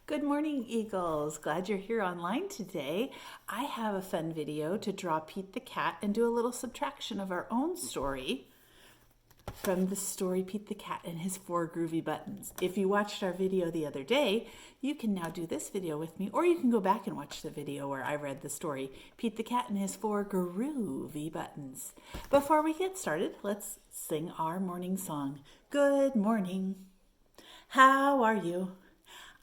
Good morning, Eagles. Glad you're here online today. I have a fun video to draw Pete the cat and do a little subtraction of our own story from the story Pete the cat and his 4 groovy buttons. If you watched our video the other day, you can now do this video with me, or you can go back and watch the video where I read the story Pete the cat and his 4 groovy buttons. Before we get started, let's sing our morning song. Good morning. How are you?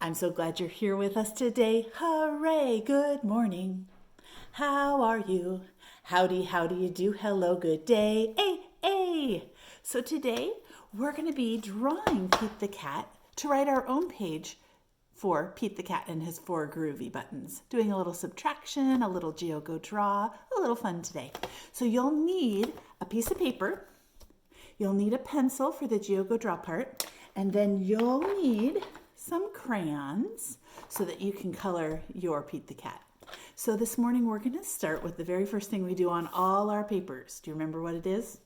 I'm so glad you're here with us today. Hooray! Good morning. How are you? Howdy, how do you do? Hello, good day. Hey, hey! So today we're going to be drawing Pete the cat to write our own page for Pete the cat and his 4 groovy buttons. Doing a little subtraction, a little Go draw, a little fun today. So you'll need a piece of paper. You'll need a pencil for the Go draw part. And then you'll need some crayons so that you can color your Pete the cat. So this morning we're going to start with the very first thing we do on all our papers. Do you remember what it is?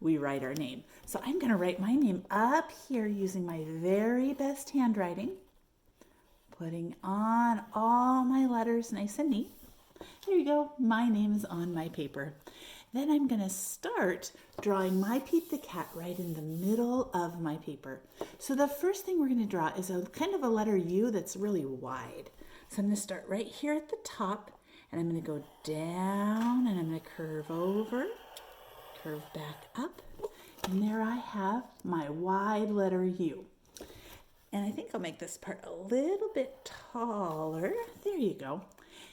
We write our name. So I'm going to write my name up here using my very best handwriting, putting on all my letters nice and neat. There you go. My name is on my paper. Then I'm going to start drawing my Pete the cat right in the middle of my paper. So the first thing we're going to draw is a kind of a letter U that's really wide. So I'm going to start right here at the top, and I'm going to go down, and I'm going to curve over, curve back up, and there I have my wide letter U. And I think I'll make this part a little bit taller. There you go.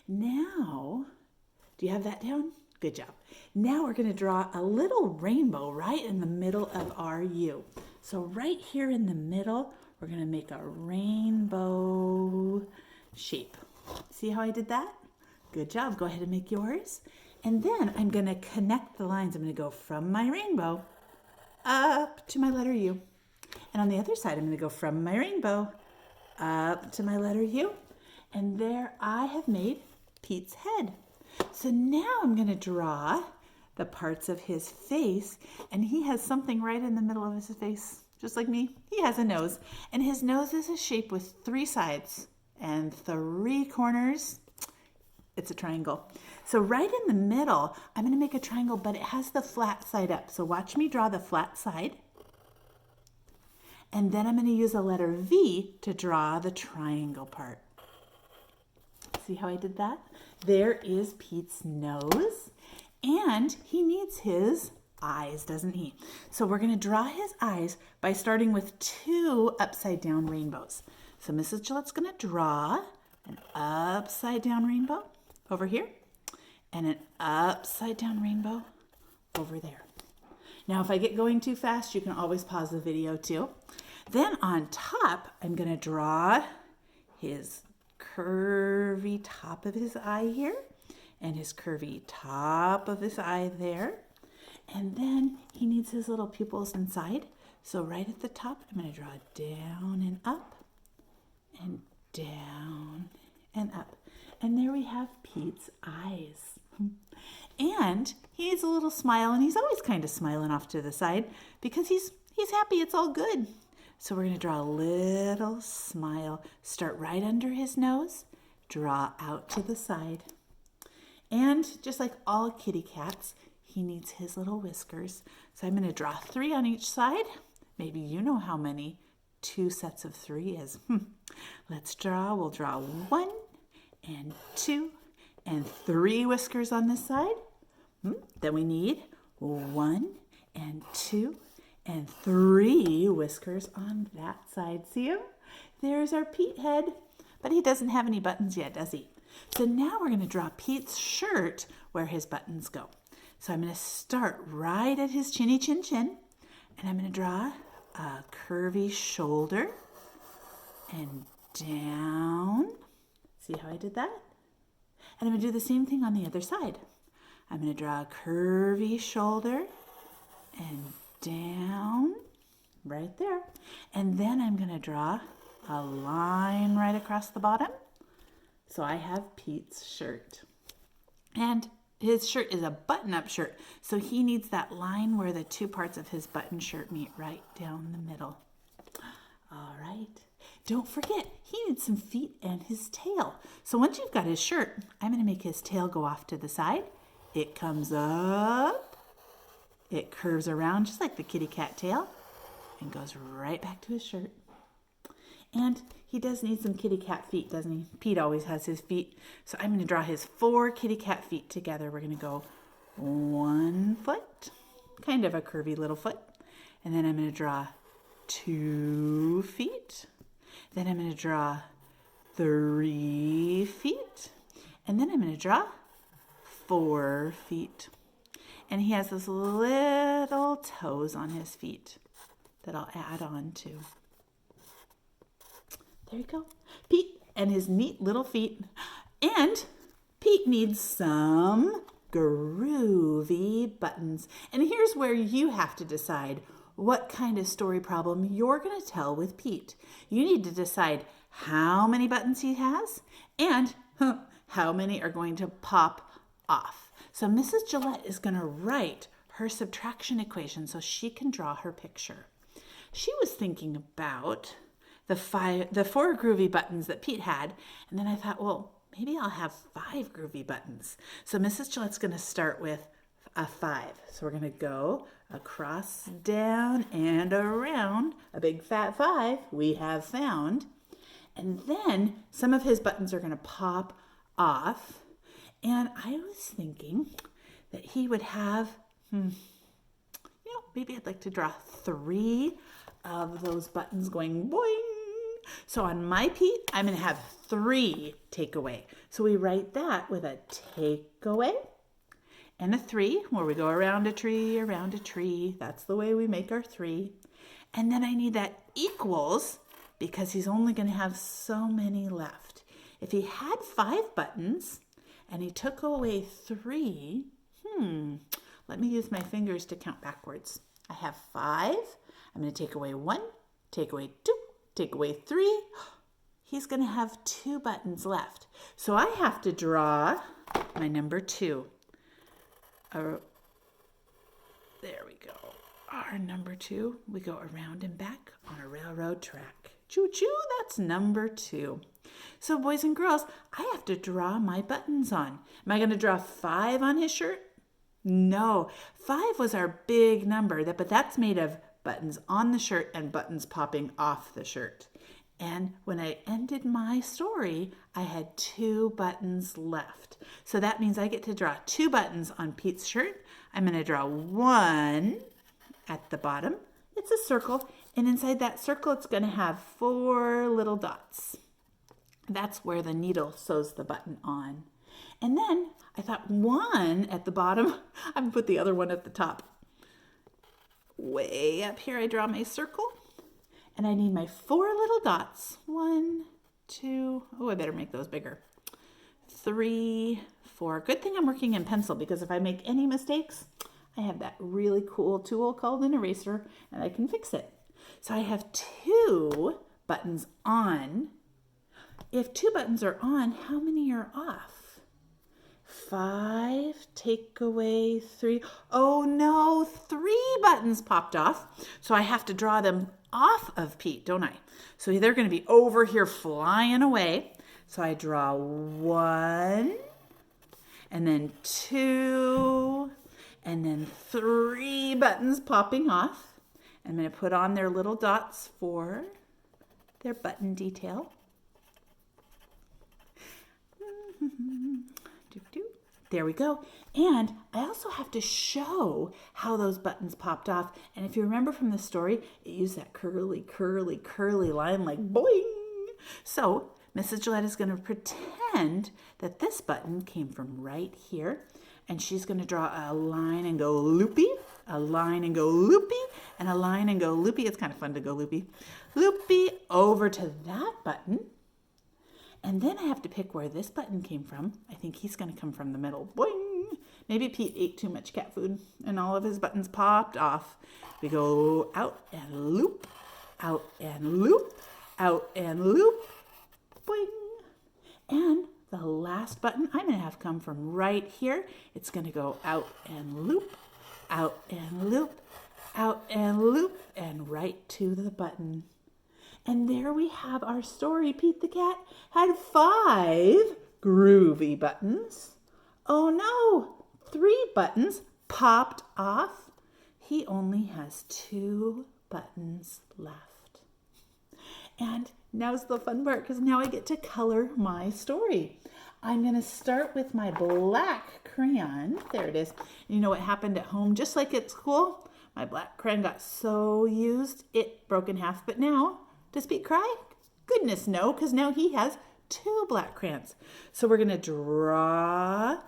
Now, do you have that down? Good job. Now we're going to draw a little rainbow right in the middle of our U. So right here in the middle, we're going to make a rainbow shape. See how I did that? Good job. Go ahead and make yours. And then I'm going to connect the lines. I'm going to go from my rainbow up to my letter U. And on the other side, I'm going to go from my rainbow up to my letter U. And there I have made Pete's head. So now I'm going to draw the parts of his face, and he has something right in the middle of his face, just like me. He has a nose, and his nose is a shape with 3 sides and 3 corners. It's a triangle. So right in the middle, I'm going to make a triangle, but it has the flat side up. So watch me draw the flat side. And then I'm going to use a letter V to draw the triangle part. See how I did that? There is Pete's nose, and he needs his eyes, doesn't he? So we're going to draw his eyes by starting with 2 upside down rainbows. So Mrs. Gillette's going to draw an upside down rainbow over here and an upside down rainbow over there. Now, if I get going too fast, you can always pause the video too. Then on top, I'm going to draw his curvy top of his eye here and his curvy top of his eye there. And then he needs his little pupils inside. So right at the top, I'm going to draw down and up and down and up. And there we have Pete's eyes. And he needs a little smile, and he's always kind of smiling off to the side because he's happy. It's all good. So we're going to draw a little smile. Start right under his nose, draw out to the side. And just like all kitty cats, he needs his little whiskers. So I'm going to draw 3 on each side. Maybe you know how many 2 sets of 3 is. Let's draw. We'll draw 1 and 2 and 3 whiskers on this side. Then we need 1 and 2 and 3 whiskers on that side. See him? There's our Pete head, but he doesn't have any buttons yet, does he? So now we're going to draw Pete's shirt where his buttons go. So I'm going to start right at his chinny chin chin, and I'm going to draw a curvy shoulder and down. See how I did that? And I'm going to do the same thing on the other side. I'm going to draw a curvy shoulder and down right there. And then I'm going to draw a line right across the bottom. So I have Pete's shirt. And his shirt is a button-up shirt, so he needs that line where the 2 parts of his button shirt meet right down the middle. All right. don't forget, he needs some feet and his tail. So once you've got his shirt, I'm going to make his tail go off to the side. It comes up, it curves around just like the kitty cat tail, and goes right back to his shirt. And he does need some kitty cat feet, doesn't he? Pete always has his feet. So I'm going to draw his 4 kitty cat feet together. We're going to go 1 foot, kind of a curvy little foot. And then I'm going to draw 2 feet. Then I'm going to draw 3 feet. And then I'm going to draw 4 feet. And he has those little toes on his feet that I'll add on to. There you go. Pete and his neat little feet. And Pete needs some groovy buttons. And here's where you have to decide what kind of story problem you're going to tell with Pete. You need to decide how many buttons he has and how many are going to pop off. So Mrs. Gillette is going to write her subtraction equation so she can draw her picture. She was thinking about the 4 groovy buttons that Pete had, and then I thought, well, maybe I'll have 5 groovy buttons. So Mrs. Gillette's going to start with a 5. So we're going to go across, down, and around. A big fat 5 we have found. And then some of his buttons are going to pop off. And I was thinking that he would have, maybe I'd like to draw 3 of those buttons going boing. So on my Pete, I'm going to have 3 takeaway. So we write that with a takeaway and a 3, where we go around a tree, around a tree. That's the way we make our 3. And then I need that equals, because he's only going to have so many left. If he had 5 buttons and he took away 3, let me use my fingers to count backwards. I have 5. I'm going to take away 1, take away 2, take away 3. He's going to have 2 buttons left. So I have to draw my number 2. There we go. Our number 2. We go around and back on a railroad track. Choo-choo, that's number 2. So boys and girls, I have to draw my buttons on. Am I going to draw 5 on his shirt? No. 5 was our big number, but that's made of buttons on the shirt and buttons popping off the shirt. And when I ended my story, I had 2 buttons left. So that means I get to draw 2 buttons on Pete's shirt. I'm going to draw 1 at the bottom. It's a circle, and inside that circle, it's going to have 4 little dots. That's where the needle sews the button on. And then I thought 1 at the bottom. I'm going to put the other one at the top. Way up here, I draw my circle. And I need my 4 little dots. 1, 2, I better make those bigger. 3, 4. Good thing I'm working in pencil, because if I make any mistakes, I have that really cool tool called an eraser, and I can fix it. So I have 2 buttons on. If 2 buttons are on, how many are off? 5, take away 3. Oh no, 3 buttons popped off. So I have to draw them off of Pete, don't I? So they're going to be over here flying away. So I draw 1, and then 2, and then 3 buttons popping off. I'm going to put on their little dots for their button detail. There we go. And I also have to show how those buttons popped off. And if you remember from the story, it used that curly, curly, curly line like boing. So Mrs. Gillette is going to pretend that this button came from right here. And she's going to draw a line and go loopy, a line and go loopy, and a line and go loopy. It's kind of fun to go loopy. Loopy over to that button. And then I have to pick where this button came from. I think he's going to come from the middle. Boing! Maybe Pete ate too much cat food and all of his buttons popped off. We go out and loop, out and loop, out and loop. Boing! And the last button I'm going to have come from right here. It's going to go out and loop, out and loop, out and loop, and right to the button. And there we have our story. Pete the cat had 5 groovy buttons. Oh no, 3 buttons popped off. He only has 2 buttons left. And now's the fun part, because now I get to color my story. I'm going to start with my black crayon. There it is. You know what happened at home? Just like at school, my black crayon got so used, it broke in half. But now, does Pete cry? Goodness no, because now he has 2 black crayons. So we're going to draw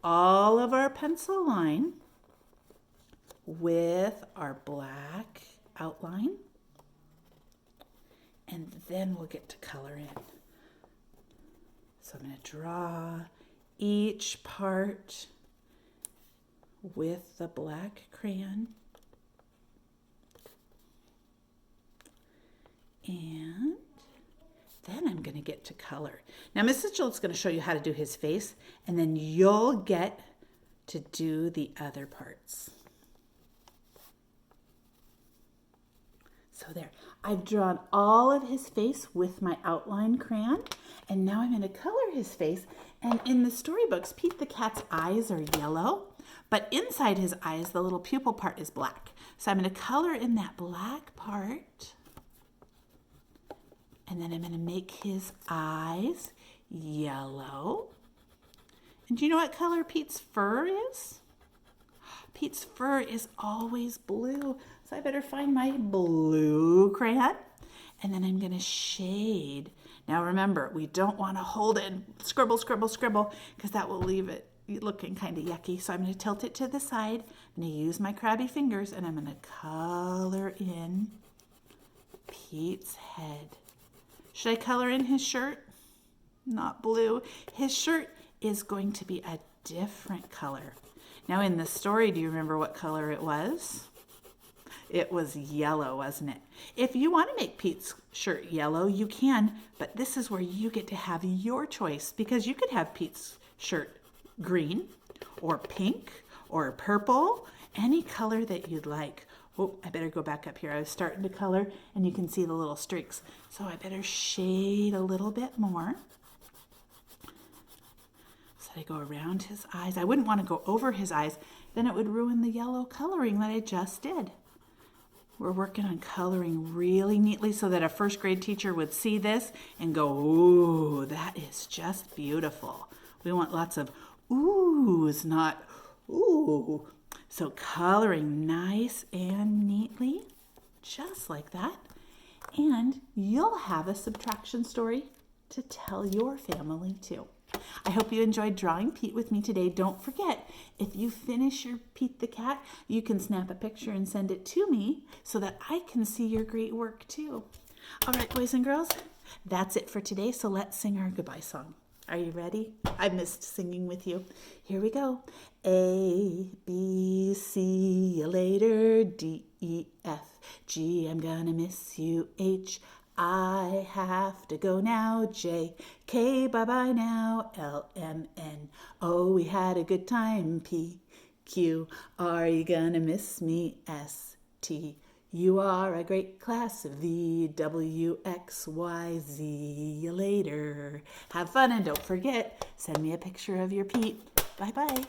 all of our pencil line with our black outline. And then we'll get to color in. So I'm going to draw each part with the black crayon. And then I'm going to get to color. Now, Mrs. Jill's going to show you how to do his face, and then you'll get to do the other parts. So there, I've drawn all of his face with my outline crayon, and now I'm going to color his face. And in the storybooks, Pete the cat's eyes are yellow, but inside his eyes, the little pupil part is black. So I'm going to color in that black part, and then I'm going to make his eyes yellow. And do you know what color Pete's fur is? Pete's fur is always blue, so I better find my blue crayon. And then I'm going to shade. Now remember, we don't want to hold it and scribble, scribble, scribble, because that will leave it looking kind of yucky. So I'm going to tilt it to the side. I'm going to use my crabby fingers, and I'm going to color in Pete's head. Should I color in his shirt? Not blue. His shirt is going to be a different color. Now in the story, do you remember what color it was? It was yellow, wasn't it? If you want to make Pete's shirt yellow, you can, but this is where you get to have your choice, because you could have Pete's shirt green or pink or purple, any color that you'd like. Oh, I better go back up here. I was starting to color, and you can see the little streaks. So I better shade a little bit more. So I go around his eyes. I wouldn't want to go over his eyes. Then it would ruin the yellow coloring that I just did. We're working on coloring really neatly so that a first grade teacher would see this and go, ooh, that is just beautiful. We want lots of oohs, not ooh. So coloring nice and neatly, just like that. And you'll have a subtraction story to tell your family too. I hope you enjoyed drawing Pete with me today. Don't forget, if you finish your Pete the cat, you can snap a picture and send it to me so that I can see your great work too. All right, boys and girls, that's it for today. So let's sing our goodbye song. Are you ready? I missed singing with you. Here we go. A, B, C, see you later. D, E, F, G, I'm gonna miss you. H, I have to go now. J, K, bye-bye now. L, M, N, O, we had a good time. P, Q, are you gonna miss me? S, T, you are a great class. V, W, X, Y, Z, you later. Have fun, and don't forget, send me a picture of your Pete. Bye-bye.